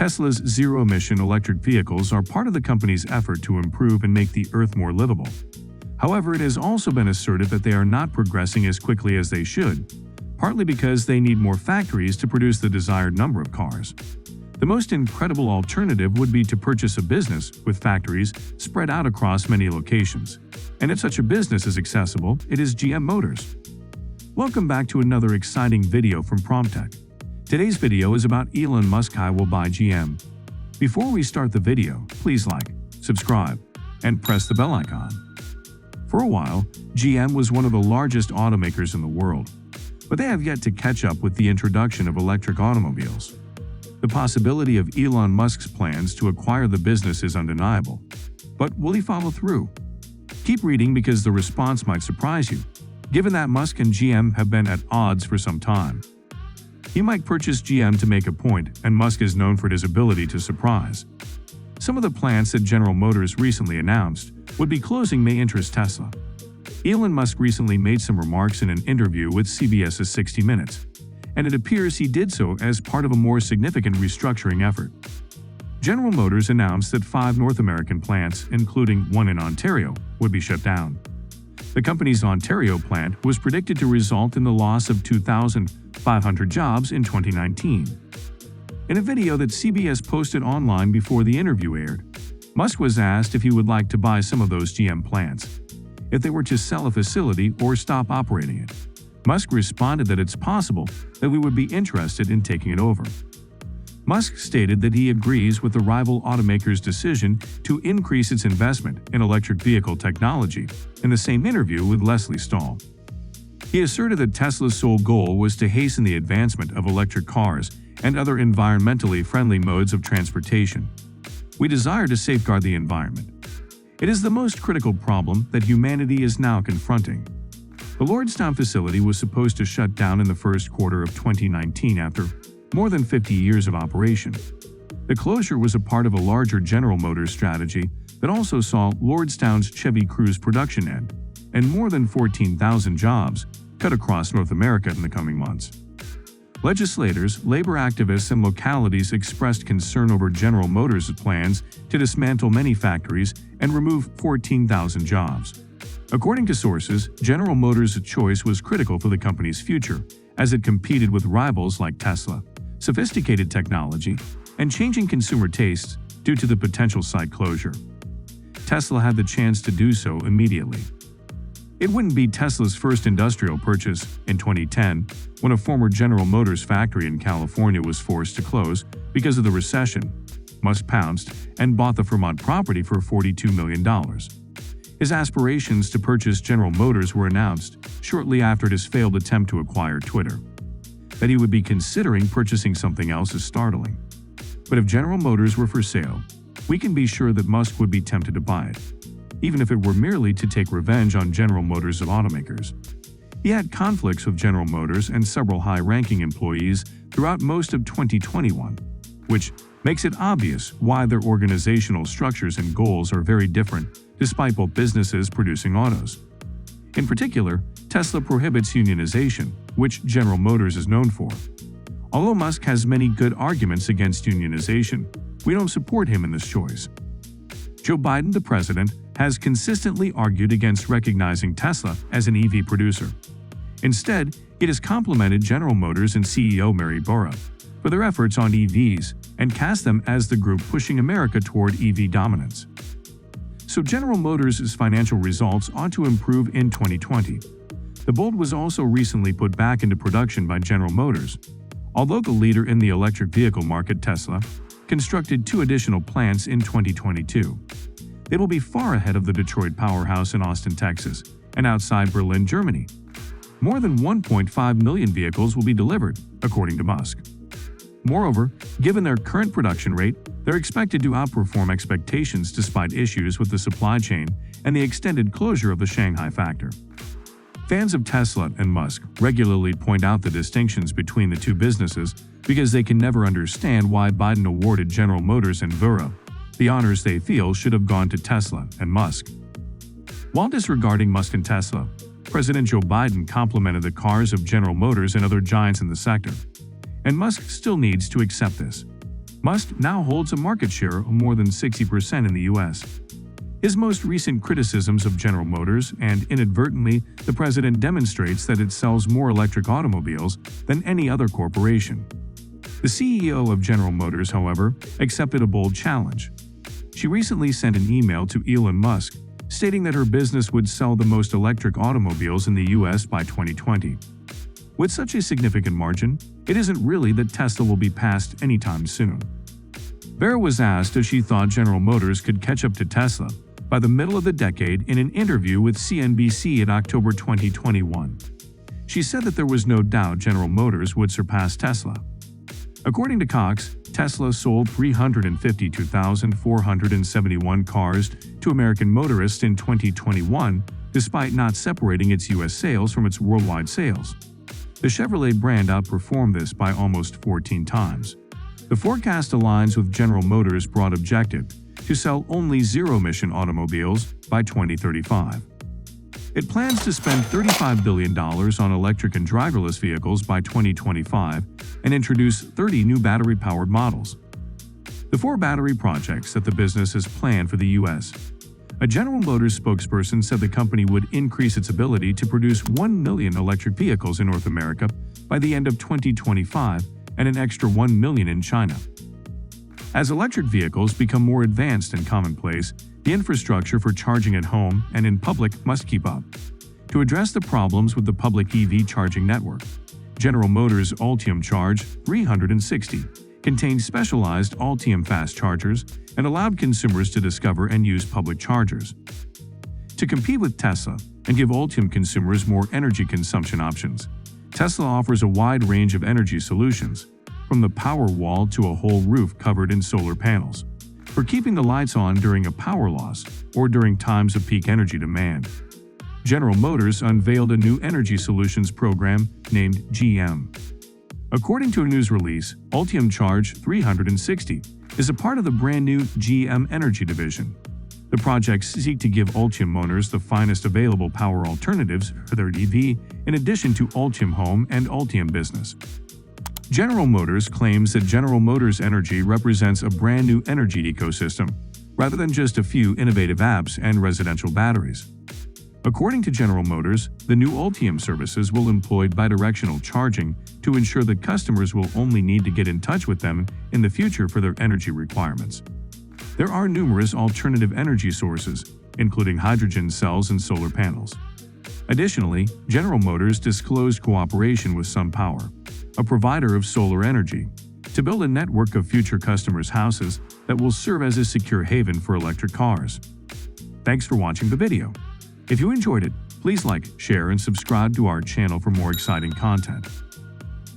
Tesla's zero-emission electric vehicles are part of the company's effort to improve and make the Earth more livable. However, it has also been asserted that they are not progressing as quickly as they should, partly because they need more factories to produce the desired number of cars. The most incredible alternative would be to purchase a business with factories spread out across many locations. And if such a business is accessible, it is GM Motors. Welcome back to another exciting video from PrompTech. Today's video is about Elon Musk will buy GM. Before we start the video, please like, subscribe, and press the bell icon. For a while, GM was one of the largest automakers in the world, but they have yet to catch up with the introduction of electric automobiles. The possibility of Elon Musk's plans to acquire the business is undeniable. But will he follow through? Keep reading because the response might surprise you, given that Musk and GM have been at odds for some time. He might purchase GM to make a point, and Musk is known for his ability to surprise. Some of the plants that General Motors recently announced would be closing may interest Tesla. Elon Musk recently made some remarks in an interview with CBS's 60 Minutes, and it appears he did so as part of a more significant restructuring effort. General Motors announced that 5 North American plants, including one in Ontario, would be shut down. The company's Ontario plant was predicted to result in the loss of 2,500 jobs in 2019. In a video that CBS posted online before the interview aired, Musk was asked if he would like to buy some of those GM plants, if they were to sell a facility or stop operating it. Musk responded that it's possible that we would be interested in taking it over. Musk stated that he agrees with the rival automaker's decision to increase its investment in electric vehicle technology in the same interview with Leslie Stahl. He asserted that Tesla's sole goal was to hasten the advancement of electric cars and other environmentally friendly modes of transportation. We desire to safeguard the environment. It is the most critical problem that humanity is now confronting. The Lordstown facility was supposed to shut down in the first quarter of 2019 after more than 50 years of operation. The closure was a part of a larger General Motors strategy that also saw Lordstown's Chevy Cruze production end, and more than 14,000 jobs cut across North America in the coming months. Legislators, labor activists, and localities expressed concern over General Motors' plans to dismantle many factories and remove 14,000 jobs. According to sources, General Motors' choice was critical for the company's future, as it competed with rivals like Tesla, sophisticated technology, and changing consumer tastes due to the potential site closure. Tesla had the chance to do so immediately. It wouldn't be Tesla's first industrial purchase. In 2010, when a former General Motors factory in California was forced to close because of the recession, Musk pounced and bought the Fremont property for $42 million. His aspirations to purchase General Motors were announced shortly after his failed attempt to acquire Twitter. That he would be considering purchasing something else is startling. But if General Motors were for sale, we can be sure that Musk would be tempted to buy it, even if it were merely to take revenge on General Motors of automakers. He had conflicts with General Motors and several high-ranking employees throughout most of 2021, which makes it obvious why their organizational structures and goals are very different despite both businesses producing autos. In particular, Tesla prohibits unionization, which General Motors is known for. Although Musk has many good arguments against unionization, we don't support him in this choice. Joe Biden, the president, has consistently argued against recognizing Tesla as an EV producer. Instead, it has complimented General Motors and CEO Mary Barra for their efforts on EVs and cast them as the group pushing America toward EV dominance. So General Motors' financial results ought to improve in 2020. The Bolt was also recently put back into production by General Motors. Although the leader in the electric vehicle market, Tesla, constructed 2 additional plants in 2022. They will be far ahead of the Detroit powerhouse in Austin, Texas, and outside Berlin, Germany. More than 1.5 million vehicles will be delivered, according to Musk. Moreover, given their current production rate, they're expected to outperform expectations despite issues with the supply chain and the extended closure of the Shanghai factory. Fans of Tesla and Musk regularly point out the distinctions between the two businesses because they can never understand why Biden awarded General Motors and Vera the honors they feel should have gone to Tesla and Musk. While disregarding Musk and Tesla, President Joe Biden complimented the cars of General Motors and other giants in the sector, and Musk still needs to accept this. Musk now holds a market share of more than 60% in the US. His most recent criticisms of General Motors and, inadvertently, the president demonstrates that it sells more electric automobiles than any other corporation. The CEO of General Motors, however, accepted a bold challenge. She recently sent an email to Elon Musk, stating that her business would sell the most electric automobiles in the US by 2020. With such a significant margin, it isn't really that Tesla will be passed anytime soon. Vera was asked if she thought General Motors could catch up to Tesla by the middle of the decade in an interview with CNBC in October 2021. She said that there was no doubt General Motors would surpass Tesla. According to Cox, Tesla sold 352,471 cars to American motorists in 2021, despite not separating its U.S. sales from its worldwide sales. The Chevrolet brand outperformed this by almost 14 times. The forecast aligns with General Motors' broad objective to sell only zero-emission automobiles by 2035. It plans to spend $35 billion on electric and driverless vehicles by 2025 and introduce 30 new battery-powered models. The 4 battery projects that the business has planned for the U.S. A General Motors spokesperson said the company would increase its ability to produce 1 million electric vehicles in North America by the end of 2025 and an extra 1 million in China. As electric vehicles become more advanced and commonplace, the infrastructure for charging at home and in public must keep up. To address the problems with the public EV charging network, General Motors' Ultium Charge 360 contained specialized Ultium fast chargers and allowed consumers to discover and use public chargers. To compete with Tesla and give Ultium consumers more energy consumption options, Tesla offers a wide range of energy solutions, from the power wall to a whole roof covered in solar panels, for keeping the lights on during a power loss or during times of peak energy demand. General Motors unveiled a new energy solutions program named GM. According to a news release, Ultium Charge 360 is a part of the brand-new GM Energy division. The projects seek to give Ultium owners the finest available power alternatives for their EV, in addition to Ultium Home and Ultium Business. General Motors claims that General Motors Energy represents a brand-new energy ecosystem, rather than just a few innovative apps and residential batteries. According to General Motors, the new Ultium services will employ bidirectional charging to ensure that customers will only need to get in touch with them in the future for their energy requirements. There are numerous alternative energy sources, including hydrogen cells and solar panels. Additionally, General Motors disclosed cooperation with SunPower, a provider of solar energy, to build a network of future customers' houses that will serve as a secure haven for electric cars. Thanks for watching the video. If you enjoyed it, please like, share, and subscribe to our channel for more exciting content.